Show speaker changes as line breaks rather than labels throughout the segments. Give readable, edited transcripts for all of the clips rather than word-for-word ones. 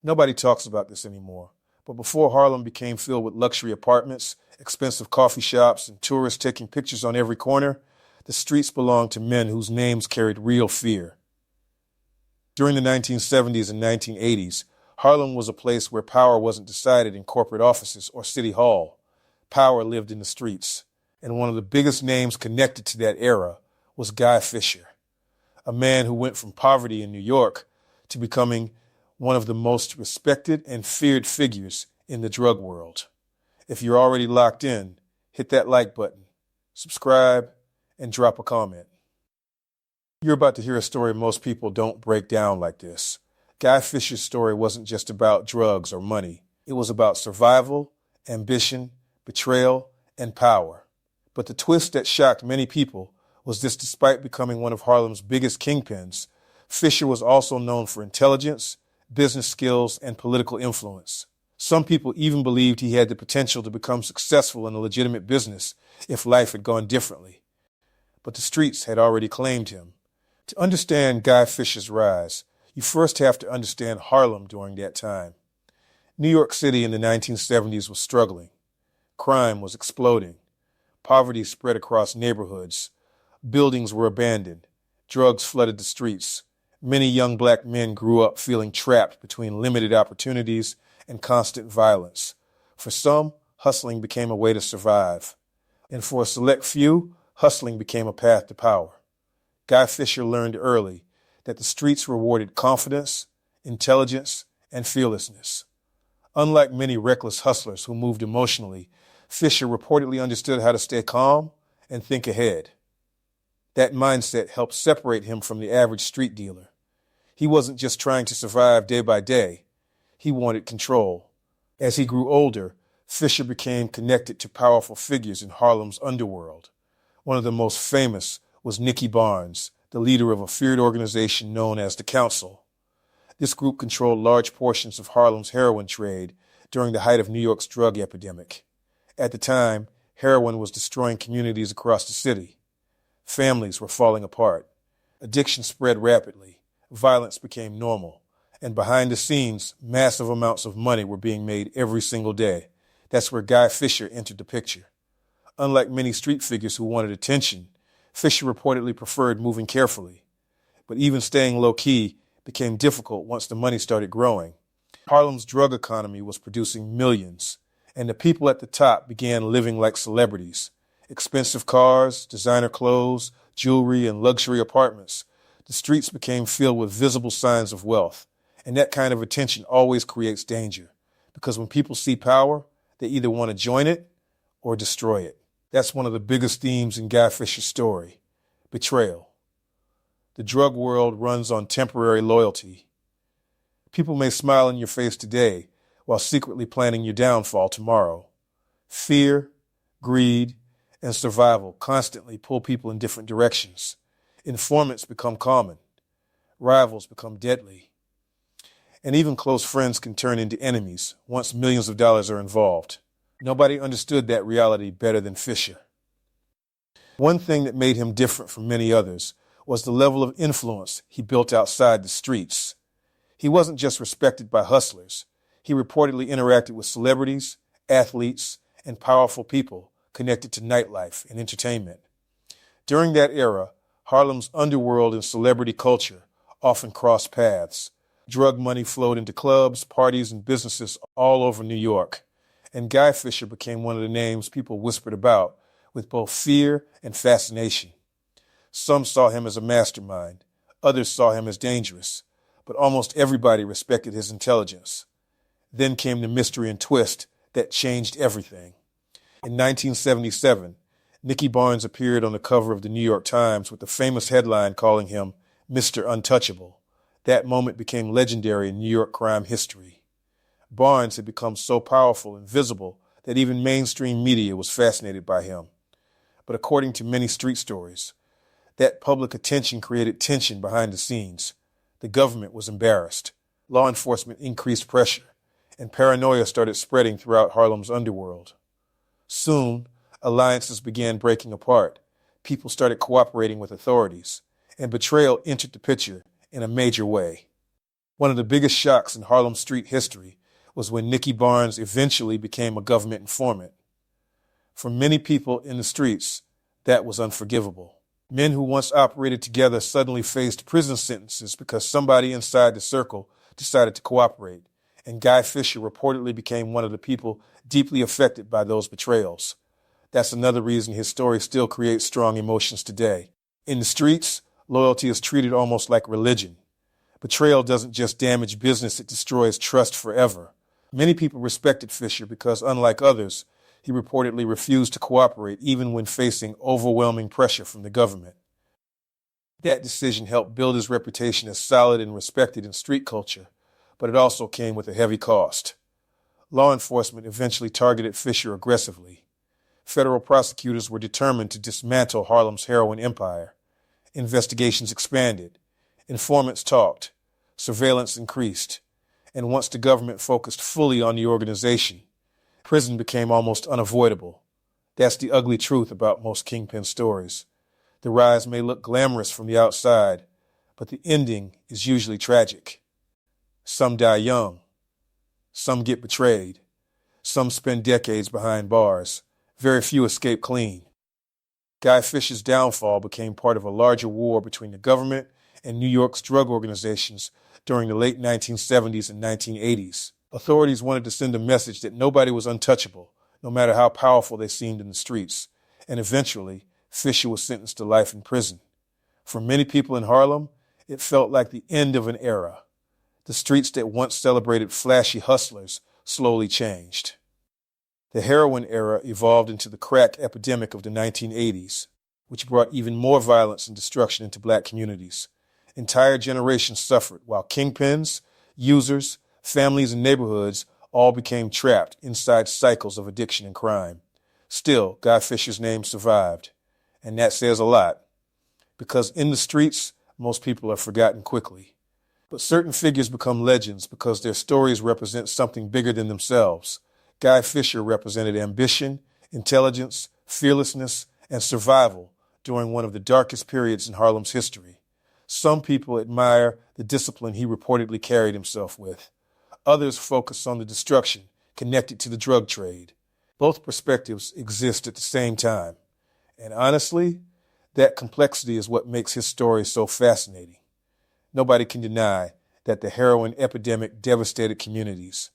Nobody talks about this anymore, but before Harlem became filled with luxury apartments, expensive coffee shops, and tourists taking pictures on every corner, the streets belonged to men whose names carried real fear. During the 1970s and 1980s, Harlem was a place where power wasn't decided in corporate offices or city hall. Power lived in the streets, and one of the biggest names connected to that era was Guy Fisher, a man who went from poverty in New York to becoming one of the most respected and feared figures in the drug world. If you're already locked in, hit that like button, subscribe, and drop a comment. You're about to hear a story most people don't break down like this. Guy Fisher's story wasn't just about drugs or money. It was about survival, ambition, betrayal, and power. But the twist that shocked many people was this: despite becoming one of Harlem's biggest kingpins, Fisher was also known for intelligence, business skills, and political influence. Some people even believed he had the potential to become successful in a legitimate business if life had gone differently. But the streets had already claimed him. To understand Guy Fisher's rise, you first have to understand Harlem during that time. New York City in the 1970s was struggling. Crime was exploding. Poverty spread across neighborhoods. Buildings were abandoned. Drugs flooded the streets. Many young black men grew up feeling trapped between limited opportunities and constant violence. For some, hustling became a way to survive. And for a select few, hustling became a path to power. Guy Fisher learned early that the streets rewarded confidence, intelligence, and fearlessness. Unlike many reckless hustlers who moved emotionally, Fisher reportedly understood how to stay calm and think ahead. That mindset helped separate him from the average street dealer. He wasn't just trying to survive day by day. He wanted control. As he grew older, Fisher became connected to powerful figures in Harlem's underworld. One of the most famous was Nicky Barnes, the leader of a feared organization known as the Council. This group controlled large portions of Harlem's heroin trade during the height of New York's drug epidemic. At the time, heroin was destroying communities across the city. Families were falling apart. Addiction spread rapidly. Violence became normal. And behind the scenes, massive amounts of money were being made every single day. That's where Guy Fisher entered the picture. Unlike many street figures who wanted attention, Fisher reportedly preferred moving carefully. But even staying low-key became difficult once the money started growing. Harlem's drug economy was producing millions, and the people at the top began living like celebrities. Expensive cars, designer clothes, jewelry, and luxury apartments. The streets became filled with visible signs of wealth, and that kind of attention always creates danger, because when people see power, they either want to join it or destroy it. That's one of the biggest themes in Guy Fisher's story: betrayal. The drug world runs on temporary loyalty. People may smile in your face today while secretly planning your downfall tomorrow. Fear, greed, and survival constantly pull people in different directions. Informants become common. Rivals become deadly. And even close friends can turn into enemies once millions of dollars are involved. Nobody understood that reality better than Fisher. One thing that made him different from many others was the level of influence he built outside the streets. He wasn't just respected by hustlers. He reportedly interacted with celebrities, athletes, and powerful people connected to nightlife and entertainment. During that era, Harlem's underworld and celebrity culture often crossed paths. Drug money flowed into clubs, parties, and businesses all over New York. And Guy Fisher became one of the names people whispered about with both fear and fascination. Some saw him as a mastermind. Others saw him as dangerous. But almost everybody respected his intelligence. Then came the mystery and twist that changed everything. In 1977, Nicky Barnes appeared on the cover of the New York Times with a famous headline calling him Mr. Untouchable. That moment became legendary in New York crime history. Barnes had become so powerful and visible that even mainstream media was fascinated by him. But according to many street stories, that public attention created tension behind the scenes. The government was embarrassed. Law enforcement increased pressure, and paranoia started spreading throughout Harlem's underworld. Soon, alliances began breaking apart. People started cooperating with authorities, and betrayal entered the picture in a major way. One of the biggest shocks in Harlem street history was when Nicky Barnes eventually became a government informant. For many people in the streets, that was unforgivable. Men who once operated together suddenly faced prison sentences because somebody inside the circle decided to cooperate, and Guy Fisher reportedly became one of the people deeply affected by those betrayals. That's another reason his story still creates strong emotions today. In the streets, loyalty is treated almost like religion. Betrayal doesn't just damage business, it destroys trust forever. Many people respected Fisher because, unlike others, he reportedly refused to cooperate even when facing overwhelming pressure from the government. That decision helped build his reputation as solid and respected in street culture, but it also came with a heavy cost. Law enforcement eventually targeted Fisher aggressively. Federal prosecutors were determined to dismantle Harlem's heroin empire. Investigations expanded. Informants talked. Surveillance increased. And once the government focused fully on the organization, prison became almost unavoidable. That's the ugly truth about most Kingpin stories. The rise may look glamorous from the outside, but the ending is usually tragic. Some die young. Some get betrayed. Some spend decades behind bars. Very few escape clean. Guy Fisher's downfall became part of a larger war between the government and New York's drug organizations during the late 1970s and 1980s. Authorities wanted to send a message that nobody was untouchable, no matter how powerful they seemed in the streets, and eventually, Fisher was sentenced to life in prison. For many people in Harlem, it felt like the end of an era. The streets that once celebrated flashy hustlers slowly changed. The heroin era evolved into the crack epidemic of the 1980s, which brought even more violence and destruction into black communities. Entire generations suffered, while kingpins, users, families, and neighborhoods all became trapped inside cycles of addiction and crime. Still, Guy Fisher's name survived, and that says a lot, because in the streets, most people are forgotten quickly. But certain figures become legends because their stories represent something bigger than themselves. Guy Fisher represented ambition, intelligence, fearlessness, and survival during one of the darkest periods in Harlem's history. Some people admire the discipline he reportedly carried himself with. Others focus on the destruction connected to the drug trade. Both perspectives exist at the same time. And honestly, that complexity is what makes his story so fascinating. Nobody can deny that the heroin epidemic devastated communities.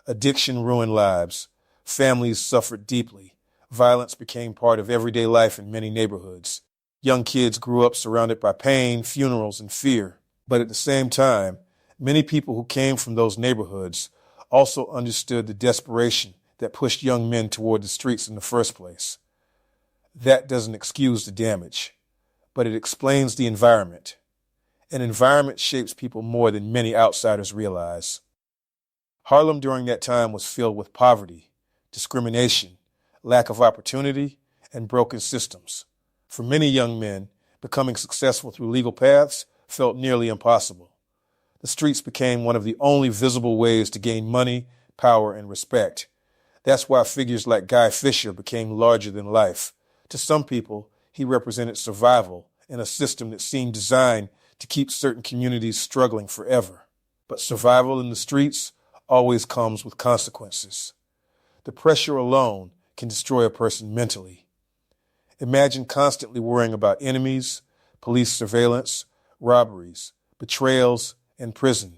Addiction ruined lives. Families suffered deeply. Violence became part of everyday life in many neighborhoods. Young kids grew up surrounded by pain, funerals, and fear. But at the same time, many people who came from those neighborhoods also understood the desperation that pushed young men toward the streets in the first place. That doesn't excuse the damage, but it explains the environment. An environment shapes people more than many outsiders realize. Harlem during that time was filled with poverty, discrimination, lack of opportunity, and broken systems. For many young men, becoming successful through legal paths felt nearly impossible. The streets became one of the only visible ways to gain money, power, and respect. That's why figures like Guy Fisher became larger than life. To some people, he represented survival in a system that seemed designed to keep certain communities struggling forever. But survival in the streets always comes with consequences. The pressure alone can destroy a person mentally. Imagine constantly worrying about enemies, police surveillance, robberies, betrayals, and prison.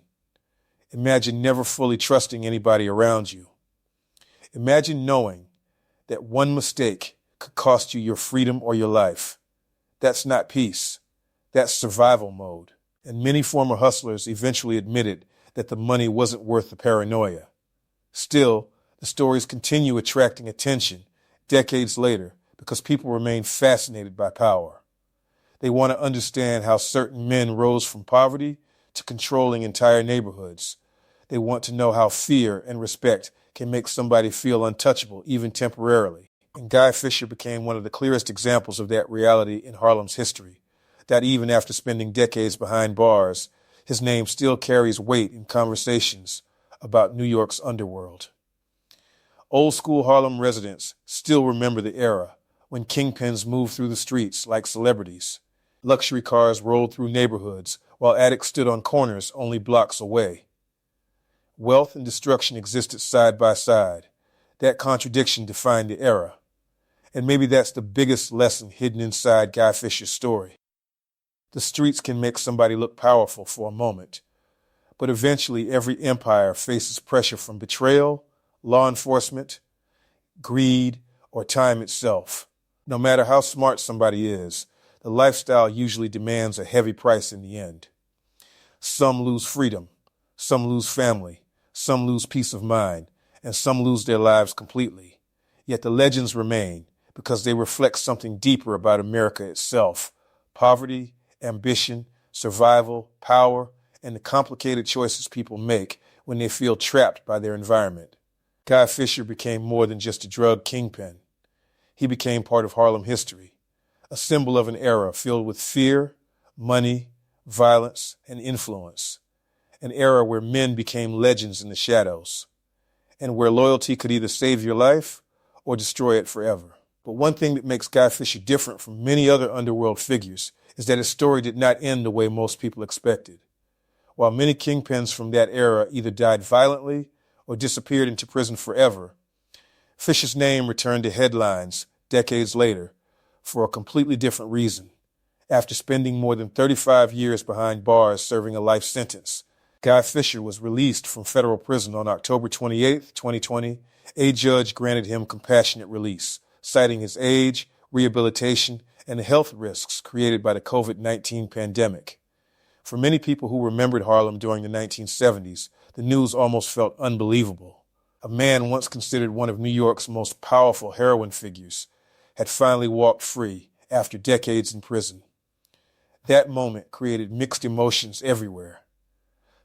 Imagine never fully trusting anybody around you. Imagine knowing that one mistake could cost you your freedom or your life. That's not peace. That's survival mode. And many former hustlers eventually admitted that the money wasn't worth the paranoia. Still, the stories continue attracting attention decades later because people remain fascinated by power. They want to understand how certain men rose from poverty to controlling entire neighborhoods. They want to know how fear and respect can make somebody feel untouchable, even temporarily. And Guy Fisher became one of the clearest examples of that reality in Harlem's history, that even after spending decades behind bars, his name still carries weight in conversations about New York's underworld. Old school Harlem residents still remember the era when kingpins moved through the streets like celebrities. Luxury cars rolled through neighborhoods while addicts stood on corners only blocks away. Wealth and destruction existed side by side. That contradiction defined the era. And maybe that's the biggest lesson hidden inside Guy Fisher's story. The streets can make somebody look powerful for a moment, but eventually every empire faces pressure from betrayal, law enforcement, greed, or time itself. No matter how smart somebody is, the lifestyle usually demands a heavy price in the end. Some lose freedom, some lose family, some lose peace of mind, and some lose their lives completely. Yet the legends remain because they reflect something deeper about America itself: poverty, ambition, survival, power, and the complicated choices people make when they feel trapped by their environment. Guy Fisher became more than just a drug kingpin. He became part of Harlem history, a symbol of an era filled with fear, money, violence, and influence. An era where men became legends in the shadows, and where loyalty could either save your life or destroy it forever. But one thing that makes Guy Fisher different from many other underworld figures is that his story did not end the way most people expected. While many kingpins from that era either died violently or disappeared into prison forever, Fisher's name returned to headlines decades later for a completely different reason. After spending more than 35 years behind bars serving a life sentence, Guy Fisher was released from federal prison on October 28, 2020. A judge granted him compassionate release, citing his age, rehabilitation, and the health risks created by the COVID-19 pandemic. For many people who remembered Harlem during the 1970s, the news almost felt unbelievable. A man once considered one of New York's most powerful heroin figures had finally walked free after decades in prison. That moment created mixed emotions everywhere.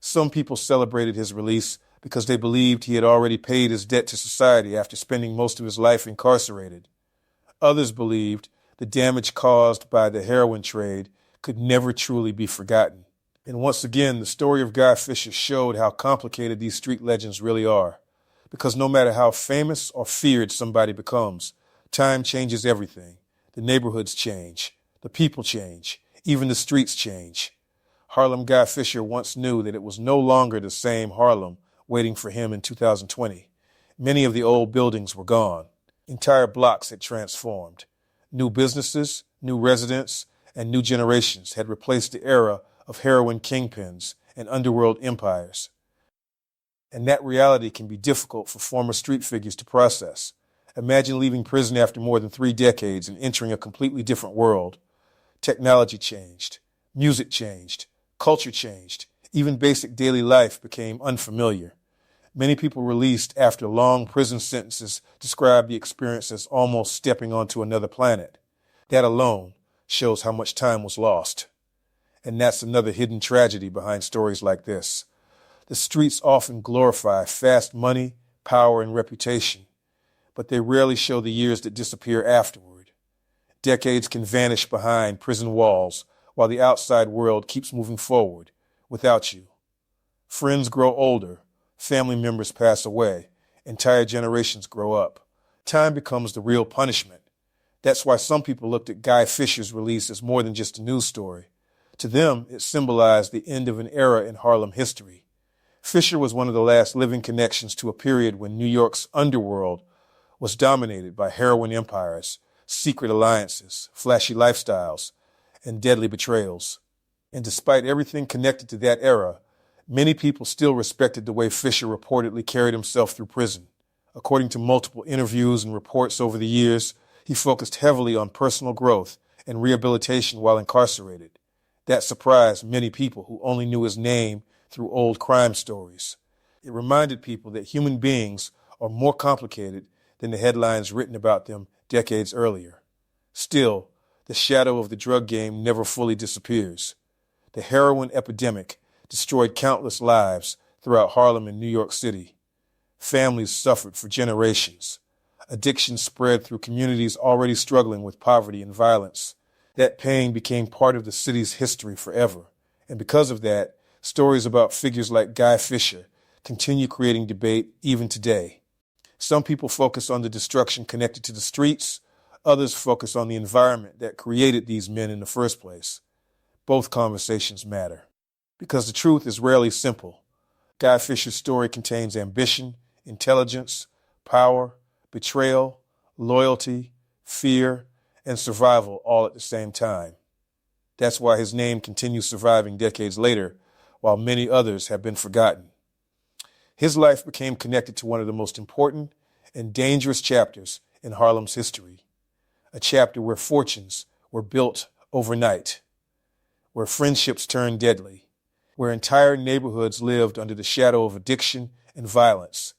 Some people celebrated his release because they believed he had already paid his debt to society after spending most of his life incarcerated. Others believed the damage caused by the heroin trade could never truly be forgotten. And once again, the story of Guy Fisher showed how complicated these street legends really are. Because no matter how famous or feared somebody becomes, time changes everything. The neighborhoods change. The people change. Even the streets change. Harlem Guy Fisher once knew that it was no longer the same Harlem waiting for him in 2020. Many of the old buildings were gone. Entire blocks had transformed. New businesses, new residents, and new generations had replaced the era of heroin kingpins and underworld empires. And that reality can be difficult for former street figures to process. Imagine leaving prison after more than 3 decades and entering a completely different world. Technology changed. Music changed. Culture changed. Even basic daily life became unfamiliar. Many people released after long prison sentences described the experience as almost stepping onto another planet. That alone shows how much time was lost. And that's another hidden tragedy behind stories like this. The streets often glorify fast money, power, and reputation, but they rarely show the years that disappear afterward. Decades can vanish behind prison walls while the outside world keeps moving forward without you. Friends grow older, family members pass away, entire generations grow up. Time becomes the real punishment. That's why some people looked at Guy Fisher's release as more than just a news story. To them, it symbolized the end of an era in Harlem history. Fisher was one of the last living connections to a period when New York's underworld was dominated by heroin empires, secret alliances, flashy lifestyles, and deadly betrayals. And despite everything connected to that era, many people still respected the way Fisher reportedly carried himself through prison. According to multiple interviews and reports over the years, he focused heavily on personal growth and rehabilitation while incarcerated. That surprised many people who only knew his name through old crime stories. It reminded people that human beings are more complicated than the headlines written about them decades earlier. Still, the shadow of the drug game never fully disappears. The heroin epidemic destroyed countless lives throughout Harlem and New York City. Families suffered for generations. Addiction spread through communities already struggling with poverty and violence. That pain became part of the city's history forever. And because of that, stories about figures like Guy Fisher continue creating debate even today. Some people focus on the destruction connected to the streets. Others focus on the environment that created these men in the first place. Both conversations matter. Because the truth is rarely simple. Guy Fisher's story contains ambition, intelligence, power, betrayal, loyalty, fear, and survival all at the same time. That's why his name continues surviving decades later, while many others have been forgotten. His life became connected to one of the most important and dangerous chapters in Harlem's history, a chapter where fortunes were built overnight, where friendships turned deadly, where entire neighborhoods lived under the shadow of addiction and violence,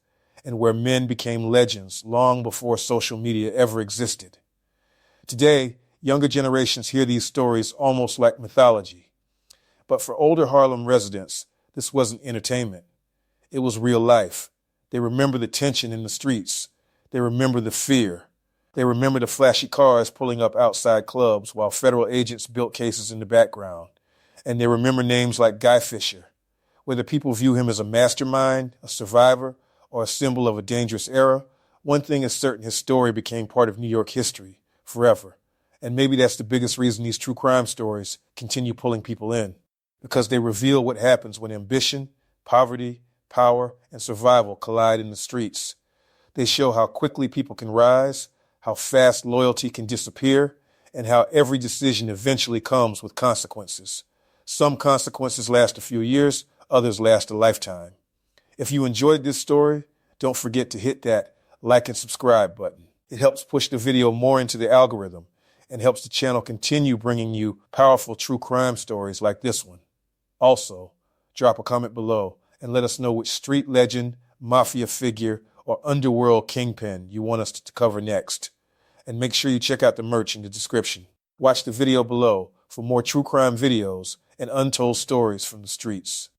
and where men became legends long before social media ever existed. Today, younger generations hear these stories almost like mythology. But for older Harlem residents, this wasn't entertainment. It was real life. They remember the tension in the streets. They remember the fear. They remember the flashy cars pulling up outside clubs while federal agents built cases in the background. And they remember names like Guy Fisher. Whether people view him as a mastermind, a survivor, or a symbol of a dangerous era, one thing is certain: his story became part of New York history forever. And maybe that's the biggest reason these true crime stories continue pulling people in, because they reveal what happens when ambition, poverty, power, and survival collide in the streets. They show how quickly people can rise, how fast loyalty can disappear, and how every decision eventually comes with consequences. Some consequences last a few years, others last a lifetime. If you enjoyed this story, don't forget to hit that like and subscribe button. It helps push the video more into the algorithm and helps the channel continue bringing you powerful true crime stories like this one. Also, drop a comment below and let us know which street legend, mafia figure, or underworld kingpin you want us to cover next. And make sure you check out the merch in the description. Watch the video below for more true crime videos and untold stories from the streets.